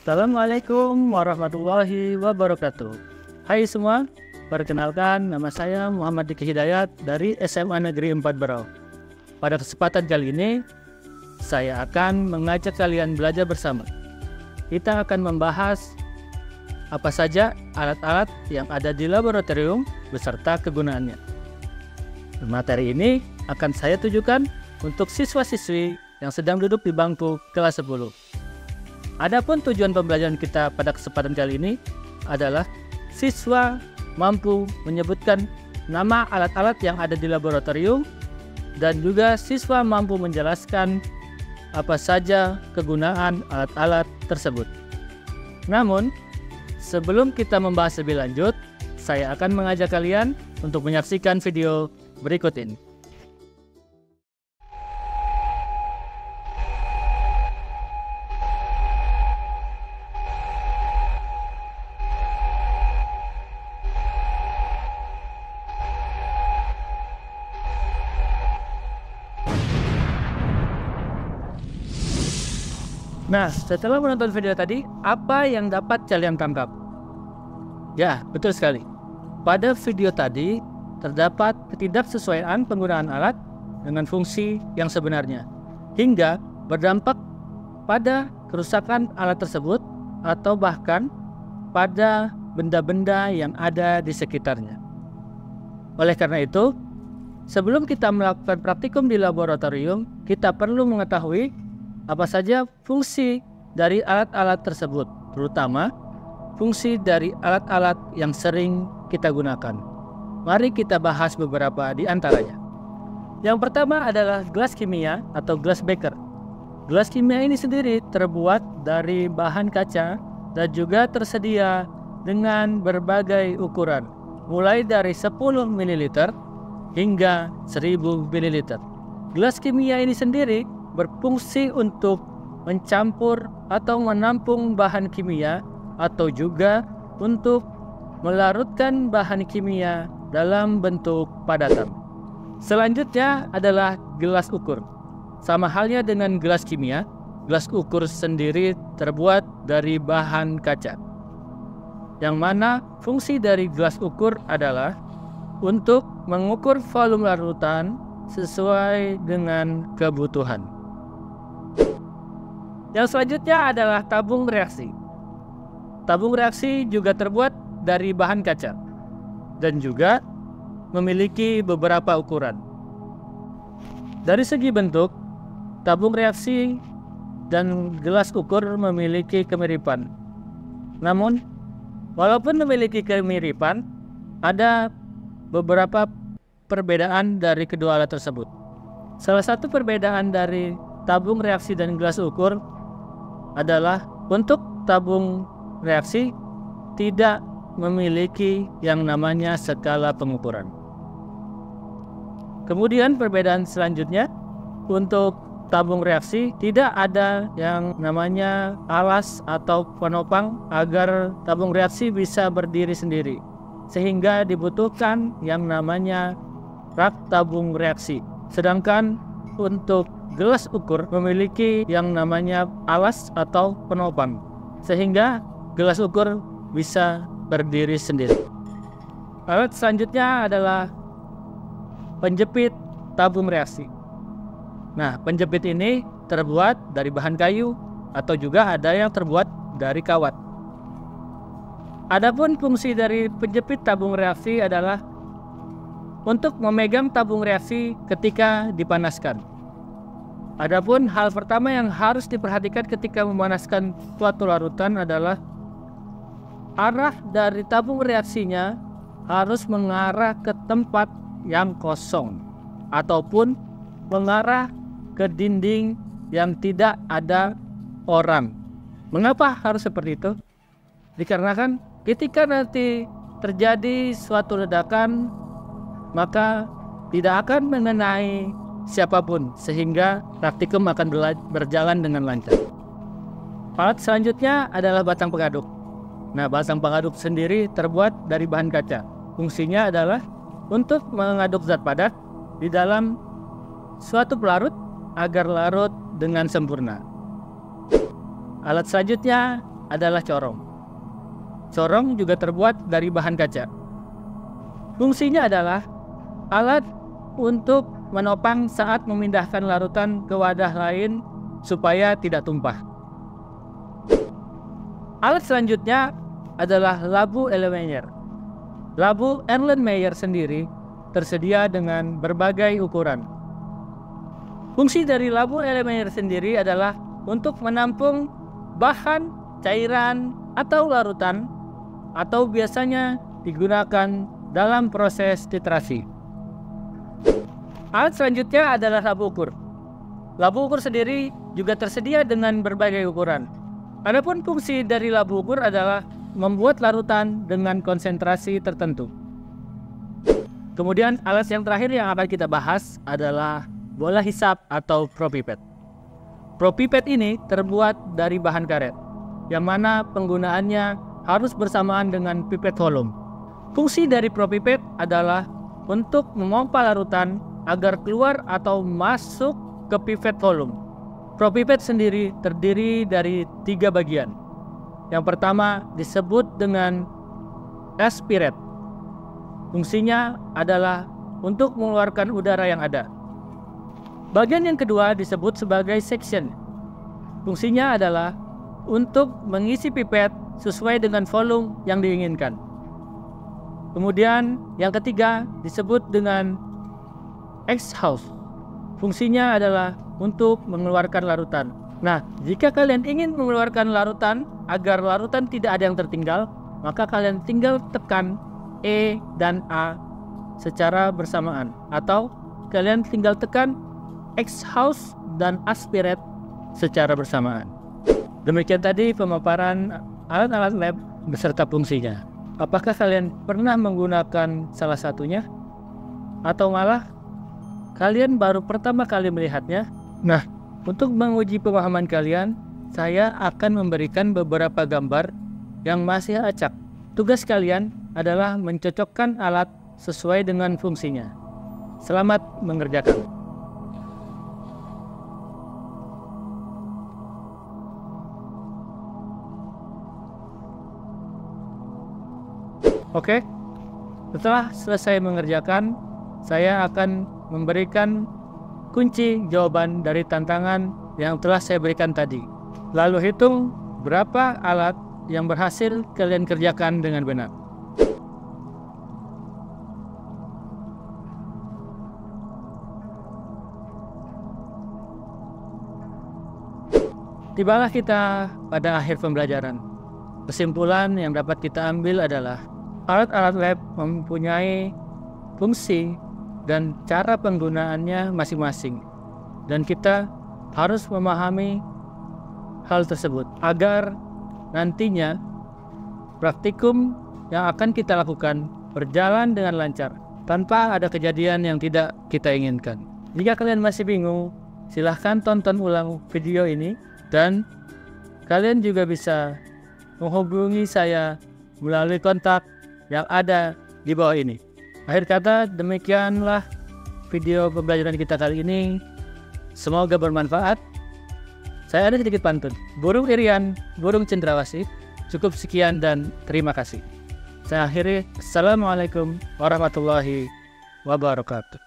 Assalamualaikum warahmatullahi wabarakatuh. Hai semua, perkenalkan nama saya Muhammad Diki Hidayat dari SMA Negeri 4 Berau. Pada kesempatan kali ini, saya akan mengajak kalian belajar bersama. Kita akan membahas apa saja alat-alat yang ada di laboratorium beserta kegunaannya. Materi ini akan saya tujukan untuk siswa-siswi yang sedang duduk di bangku kelas 10. Adapun tujuan pembelajaran kita pada kesempatan kali ini adalah siswa mampu menyebutkan nama alat-alat yang ada di laboratorium dan juga siswa mampu menjelaskan apa saja kegunaan alat-alat tersebut. Namun, sebelum kita membahas lebih lanjut, saya akan mengajak kalian untuk menyaksikan video berikut ini. Nah, setelah menonton video tadi, apa yang dapat kalian tangkap? Ya, betul sekali. Pada video tadi, terdapat ketidaksesuaian penggunaan alat dengan fungsi yang sebenarnya, hingga berdampak pada kerusakan alat tersebut atau bahkan pada benda-benda yang ada di sekitarnya. Oleh karena itu, sebelum kita melakukan praktikum di laboratorium, kita perlu mengetahui apa saja fungsi dari alat-alat tersebut, terutama fungsi dari alat-alat yang sering kita gunakan. Mari kita bahas beberapa di antaranya. Yang pertama adalah gelas kimia atau glass beaker. Gelas kimia ini sendiri terbuat dari bahan kaca dan juga tersedia dengan berbagai ukuran, mulai dari 10 ml hingga 1000 ml. Gelas kimia ini sendiri berfungsi untuk mencampur atau menampung bahan kimia atau juga untuk melarutkan bahan kimia dalam bentuk padatan. Selanjutnya adalah gelas ukur. Sama halnya dengan gelas kimia, gelas ukur sendiri terbuat dari bahan kaca. Yang mana fungsi dari gelas ukur adalah untuk mengukur volume larutan sesuai dengan kebutuhan. Yang selanjutnya adalah tabung reaksi. Tabung reaksi juga terbuat dari bahan kaca dan juga memiliki beberapa ukuran. Dari segi bentuk, tabung reaksi dan gelas ukur memiliki kemiripan. Namun, walaupun memiliki kemiripan, ada beberapa perbedaan dari kedua alat tersebut. Salah satu perbedaan dari tabung reaksi dan gelas ukur adalah untuk tabung reaksi tidak memiliki yang namanya skala pengukuran. Kemudian perbedaan selanjutnya, untuk tabung reaksi tidak ada yang namanya alas atau penopang agar tabung reaksi bisa berdiri sendiri, sehingga dibutuhkan yang namanya rak tabung reaksi. Sedangkan untuk gelas ukur memiliki yang namanya alas atau penopang, sehingga gelas ukur bisa berdiri sendiri. Alat selanjutnya adalah penjepit tabung reaksi. Nah, penjepit ini terbuat dari bahan kayu atau juga ada yang terbuat dari kawat. Adapun fungsi dari penjepit tabung reaksi adalah untuk memegang tabung reaksi ketika dipanaskan. Adapun hal pertama yang harus diperhatikan ketika memanaskan suatu larutan adalah arah dari tabung reaksinya harus mengarah ke tempat yang kosong ataupun mengarah ke dinding yang tidak ada orang. Mengapa harus seperti itu? Dikarenakan ketika nanti terjadi suatu ledakan, maka tidak akan mengenai siapapun, sehingga praktikum akan berjalan dengan lancar. Alat selanjutnya adalah batang pengaduk. Nah, batang pengaduk sendiri terbuat dari bahan kaca. Fungsinya adalah untuk mengaduk zat padat di dalam suatu pelarut agar larut dengan sempurna. Alat selanjutnya adalah corong. Corong juga terbuat dari bahan kaca. Fungsinya adalah alat untuk menopang saat memindahkan larutan ke wadah lain supaya tidak tumpah. Alat selanjutnya adalah labu Erlenmeyer. Labu Erlenmeyer sendiri tersedia dengan berbagai ukuran. Fungsi dari labu Erlenmeyer sendiri adalah untuk menampung bahan, cairan, atau larutan, atau biasanya digunakan dalam proses titrasi. Alat selanjutnya adalah labu ukur. Labu ukur sendiri juga tersedia dengan berbagai ukuran. Adapun fungsi dari labu ukur adalah membuat larutan dengan konsentrasi tertentu. Kemudian alat yang terakhir yang akan kita bahas adalah bola hisap atau propipet. Propipet ini terbuat dari bahan karet, yang mana penggunaannya harus bersamaan dengan pipet volume. Fungsi dari propipet adalah untuk memompa larutan agar keluar atau masuk ke pipet volume. Propipet sendiri terdiri dari 3 bagian. Yang pertama disebut dengan aspirate. Fungsinya adalah untuk mengeluarkan udara yang ada. Bagian yang kedua disebut sebagai section. Fungsinya adalah untuk mengisi pipet sesuai dengan volume yang diinginkan. Kemudian yang ketiga disebut dengan exhaust. Fungsinya adalah untuk mengeluarkan larutan. Nah, jika kalian ingin mengeluarkan larutan agar larutan tidak ada yang tertinggal, maka kalian tinggal tekan E dan A secara bersamaan, atau kalian tinggal tekan exhaust dan aspirate secara bersamaan. Demikian tadi pemaparan alat-alat lab beserta fungsinya. Apakah kalian pernah menggunakan salah satunya? Atau malah kalian baru pertama kali melihatnya? Nah, untuk menguji pemahaman kalian, saya akan memberikan beberapa gambar yang masih acak. Tugas kalian adalah mencocokkan alat sesuai dengan fungsinya. Selamat mengerjakan. Oke, setelah selesai mengerjakan, saya akan memberikan kunci jawaban dari tantangan yang telah saya berikan tadi. Lalu hitung berapa alat yang berhasil kalian kerjakan dengan benar. Tibalah kita pada akhir pembelajaran. Kesimpulan yang dapat kita ambil adalah alat-alat lab mempunyai fungsi dan cara penggunaannya masing-masing, dan kita harus memahami hal tersebut agar nantinya praktikum yang akan kita lakukan berjalan dengan lancar tanpa ada kejadian yang tidak kita inginkan. Jika kalian masih bingung, silahkan tonton ulang video ini, dan kalian juga bisa menghubungi saya melalui kontak yang ada di bawah ini. Akhir kata, demikianlah video pembelajaran kita kali ini. Semoga bermanfaat. Saya ada sedikit pantun. Burung irian, burung cendrawasih. Cukup sekian dan terima kasih. Saya akhiri. Assalamualaikum warahmatullahi wabarakatuh.